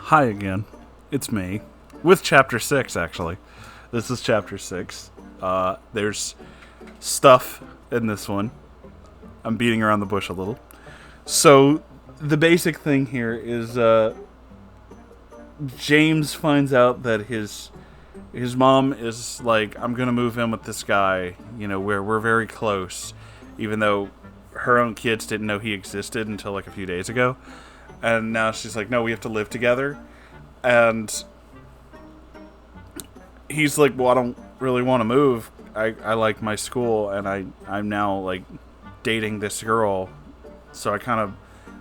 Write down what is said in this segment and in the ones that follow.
Hi again. It's me. With Chapter 6, actually. This is Chapter 6. There's stuff in this one. I'm beating around the bush a little. So, the basic thing here is, James finds out that his mom is like, I'm gonna move in with this guy, where we're very close, even though her own kids didn't know he existed until like a few days ago. And now she's like, no, we have to live together. And he's like, well, I don't really want to move. I like my school, and I'm now like dating this girl, so I kind of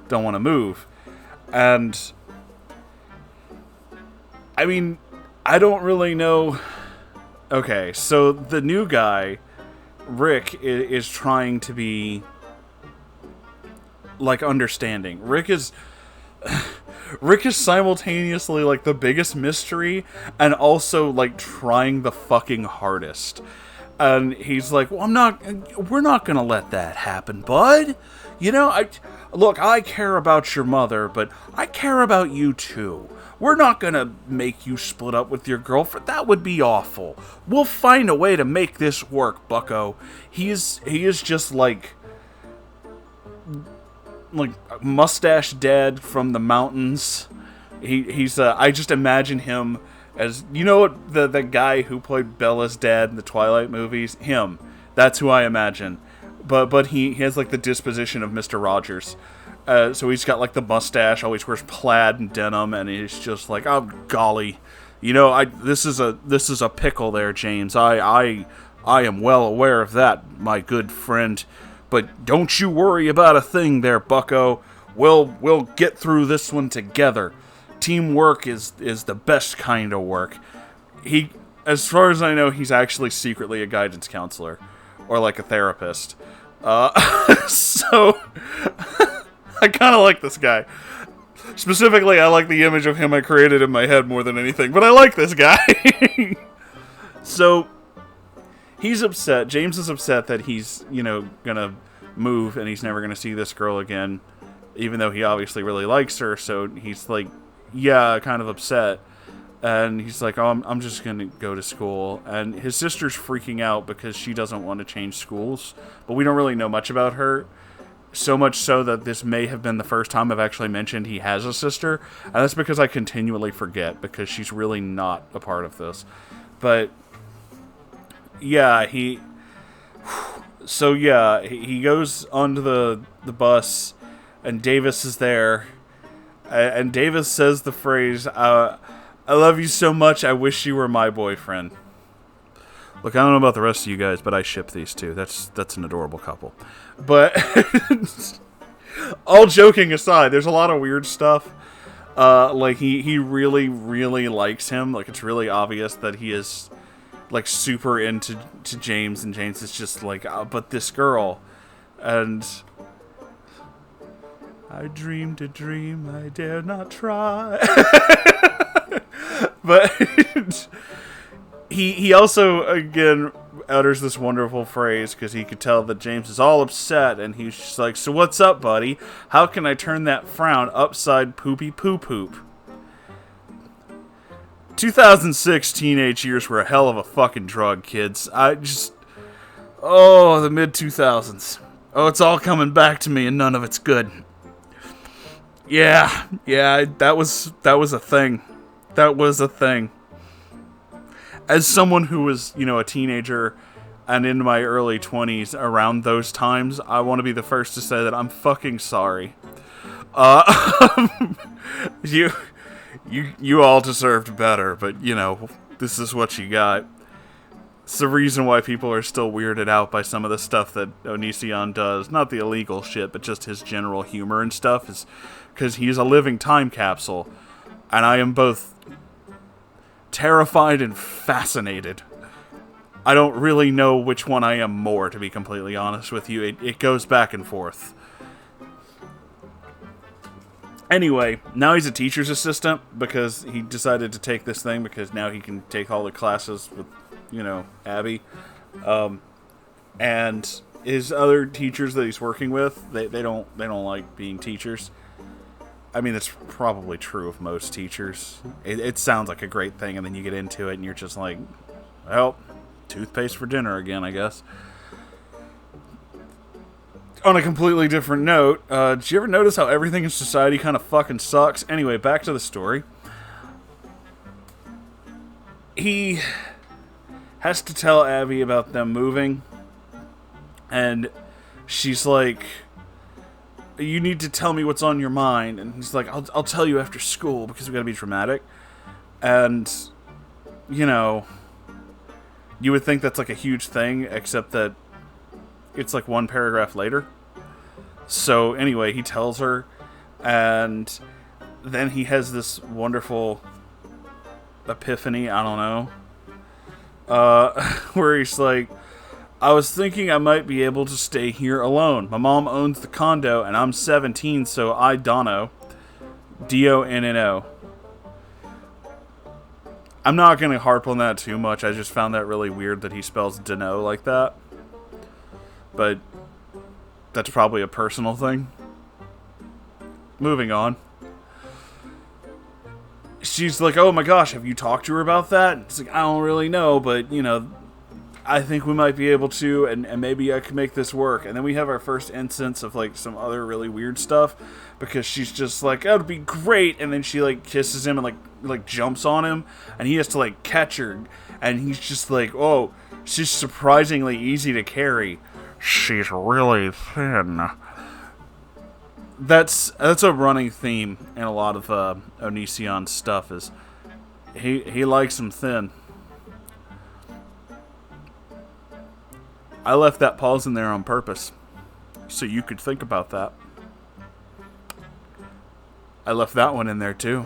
don't want to move. And I mean, I don't really know. Okay, so the new guy, Rick, is trying to be like understanding. Rick is simultaneously like the biggest mystery and also like trying the fucking hardest. And he's like, well, we're not gonna let that happen, bud. I care about your mother, but I care about you too. We're not gonna make you split up with your girlfriend. That would be awful. We'll find a way to make this work, bucko. He is just like mustache dad from the mountains. He's I just imagine him as, the guy who played Bella's dad in the Twilight movies. Him. That's who I imagine. But he has like the disposition of Mr. Rogers. So he's got like the mustache, always wears plaid and denim, and he's just like, oh golly, this is a pickle there, James. I am well aware of that, my good friend. But don't you worry about a thing there, bucko. We'll get through this one together. Teamwork is the best kind of work. As far as I know, he's actually secretly a guidance counselor, or like a therapist. So I kind of like this guy. Specifically, I like the image of him I created in my head more than anything, but I like this guy. So he's upset. James is upset that he's, gonna move and he's never gonna see this girl again, even though he obviously really likes her. So he's like, yeah, kind of upset. And he's like, oh, I'm just gonna go to school. And his sister's freaking out because she doesn't want to change schools. But we don't really know much about her. So much so that this may have been the first time I've actually mentioned he has a sister. And that's because I continually forget, because she's really not a part of this. But yeah, he goes onto the bus, and Davis is there, and Davis says the phrase, I love you so much, I wish you were my boyfriend. Look, I don't know about the rest of you guys, but I ship these two. That's an adorable couple. But all joking aside, there's a lot of weird stuff. Like he really, really likes him. Like, it's really obvious that he is like super into James, and James is just like, oh, but this girl. And I dreamed a dream I dare not try. But he also again utters this wonderful phrase, because he could tell that James is all upset, and he's just like, so what's up, buddy? How can I turn that frown upside poopy poo poop? 2006 teenage years were a hell of a fucking drug, kids. The mid-2000s. Oh, it's all coming back to me, and none of it's good. Yeah, that was a thing. That was a thing. As someone who was, a teenager and in my early 20s around those times, I want to be the first to say that I'm fucking sorry. You all deserved better, but, this is what you got. It's the reason why people are still weirded out by some of the stuff that Onision does. Not the illegal shit, but just his general humor and stuff, is because he's a living time capsule. And I am both terrified and fascinated. I don't really know which one I am more, to be completely honest with you. It goes back and forth. Anyway, now he's a teacher's assistant because he decided to take this thing because now he can take all the classes with, Abby. And his other teachers that he's working with, they don't like being teachers. I mean, it's probably true of most teachers. It sounds like a great thing, and then you get into it, and you're just like, well, toothpaste for dinner again, I guess. On a completely different note, did you ever notice how everything in society kind of fucking sucks? Anyway, back to the story. He has to tell Abby about them moving, and she's like, you need to tell me what's on your mind. And he's like, I'll tell you after school, because we gotta be dramatic. And, you know, you would think that's like a huge thing, except that it's like one paragraph later. So anyway, he tells her, and then he has this wonderful epiphany, I don't know, where he's like, I was thinking I might be able to stay here alone. My mom owns the condo, and I'm 17, so I dono. D-O-N-N-O. I'm not going to harp on that too much. I just found that really weird that he spells Dano like that. But that's probably a personal thing. Moving on. She's like, oh my gosh, have you talked to her about that? It's like, I don't really know, but, you know, I think we might be able to, and maybe I can make this work. And then we have our first instance of, like, some other really weird stuff, because she's just like, oh, it'd be great, and then she, like, kisses him and, like jumps on him, and he has to, like, catch her, and he's just like, oh, she's surprisingly easy to carry. She's really thin. That's a running theme in a lot of Onision's stuff, is he likes them thin. I left that pause in there on purpose, so you could think about that. I left that one in there too.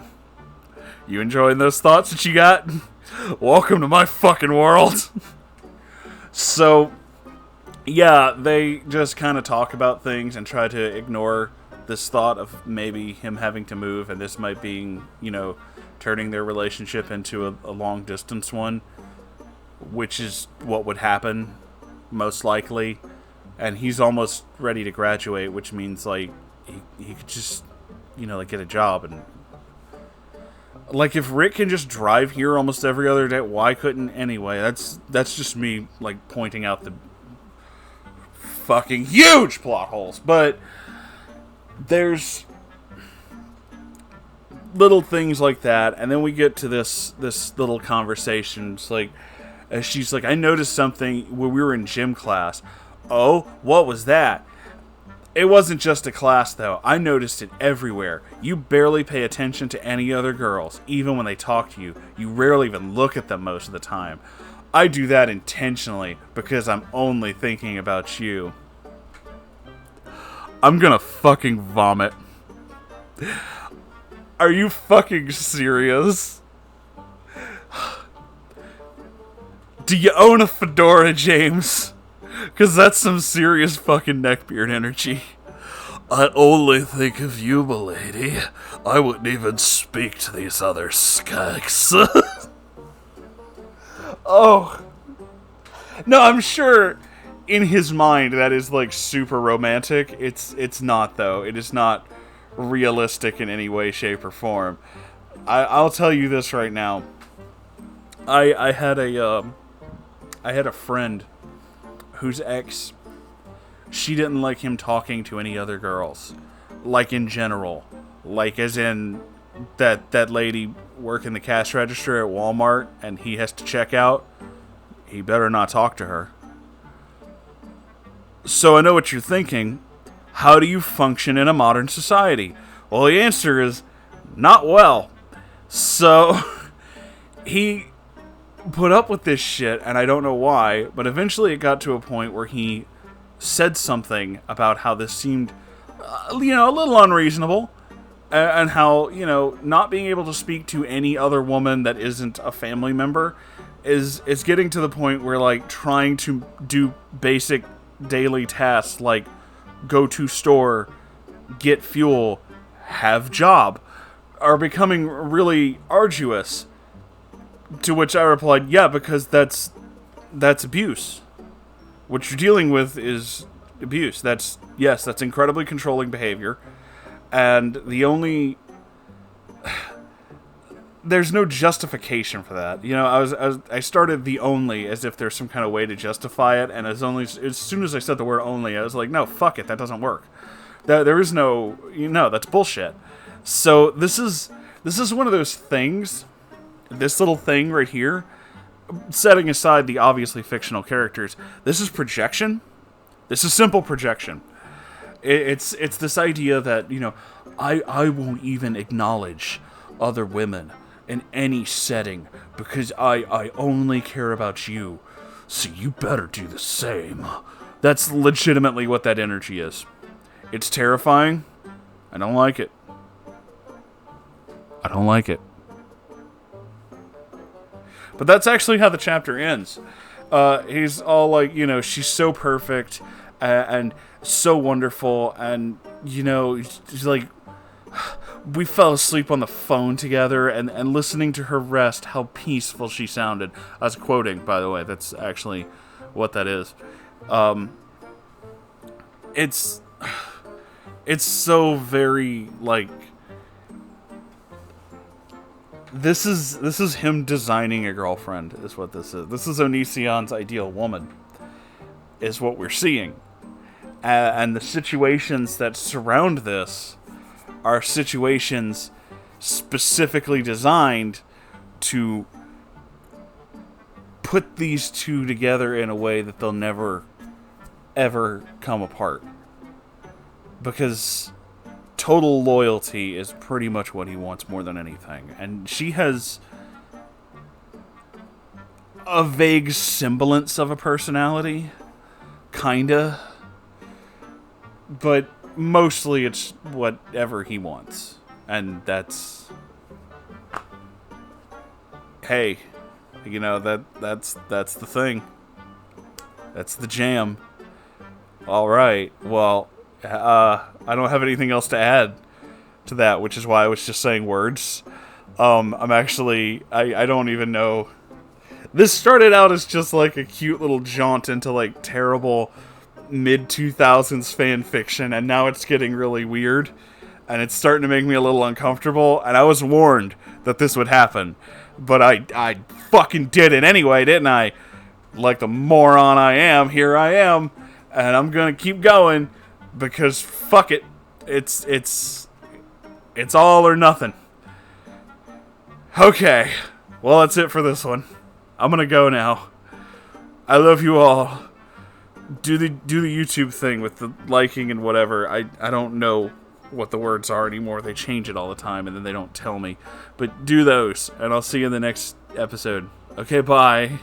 You enjoying those thoughts that you got? Welcome to my fucking world. So, yeah, they just kind of talk about things and try to ignore this thought of maybe him having to move, and this might be, you know, turning their relationship into a long distance one, which is what would happen most likely. And he's almost ready to graduate, which means, like, he could just, you know, like, get a job. And, like, if Rick can just drive here almost every other day, why couldn't anyway? That's just me, like, pointing out the fucking huge plot holes. But there's little things like that, and then we get to this little conversation. It's like, she's like, I noticed something when we were in gym class. Oh, what was that? It wasn't just a class, though. I noticed it everywhere. You barely pay attention to any other girls, even when they talk to you. You rarely even look at them most of the time. I do that intentionally, because I'm only thinking about you. I'm gonna fucking vomit. Are you fucking serious? Do you own a fedora, James? Because that's some serious fucking neckbeard energy. I only think of you, m'lady. I wouldn't even speak to these other skunks. Oh. No, I'm sure in his mind that is, like, super romantic. It's not, though. It is not realistic in any way, shape, or form. I'll tell you this right now. I had a friend whose ex, she didn't like him talking to any other girls. Like, in general. Like, as in that lady working the cash register at Walmart and he has to check out. He better not talk to her. So I know what you're thinking. How do you function in a modern society? Well, the answer is not well. So he put up with this shit, and I don't know why, but eventually it got to a point where he said something about how this seemed, a little unreasonable, and how, not being able to speak to any other woman that isn't a family member is getting to the point where, like, trying to do basic daily tasks like go to store, get fuel, have job, are becoming really arduous. To which I replied, yeah, because that's abuse. What you're dealing with is abuse. That's incredibly controlling behavior. And there's no justification for that. You know, I started the only as if there's some kind of way to justify it, and as soon as I said the word only, I was like, no, fuck it, that doesn't work. There is no, that's bullshit. So this is one of those things, this little thing right here, setting aside the obviously fictional characters, this is projection. This is simple projection. It's this idea that, I won't even acknowledge other women in any setting because I only care about you, so you better do the same. That's legitimately what that energy is. It's terrifying. I don't like it. I don't like it. But that's actually how the chapter ends. He's all like, she's so perfect and so wonderful, and, she's like, we fell asleep on the phone together, and listening to her rest, how peaceful she sounded. I was quoting, by the way. That's actually what that is. It's so very, like, this is him designing a girlfriend, is what this is. This is Onision's ideal woman, is what we're seeing. And the situations that surround this are situations specifically designed to put these two together in a way that they'll never, ever come apart. Because total loyalty is pretty much what he wants more than anything. And she has a vague semblance of a personality. Kinda. But mostly it's whatever he wants. And that's... Hey, that's the thing. That's the jam. Alright, well, I don't have anything else to add to that, which is why I was just saying words. I'm actually... I don't even know... This started out as just like a cute little jaunt into like terrible mid-2000s fan fiction, and now it's getting really weird, and it's starting to make me a little uncomfortable, and I was warned that this would happen, but I fucking did it anyway, didn't I? Like the moron I am, here I am, and I'm gonna keep going, because fuck it, it's all or nothing. Okay, well that's it for this one. I'm gonna go now. I love you all. Do the YouTube thing with the liking and whatever. I don't know what the words are anymore. They change it all the time and then they don't tell me. But do those, and I'll see you in the next episode. Okay, bye.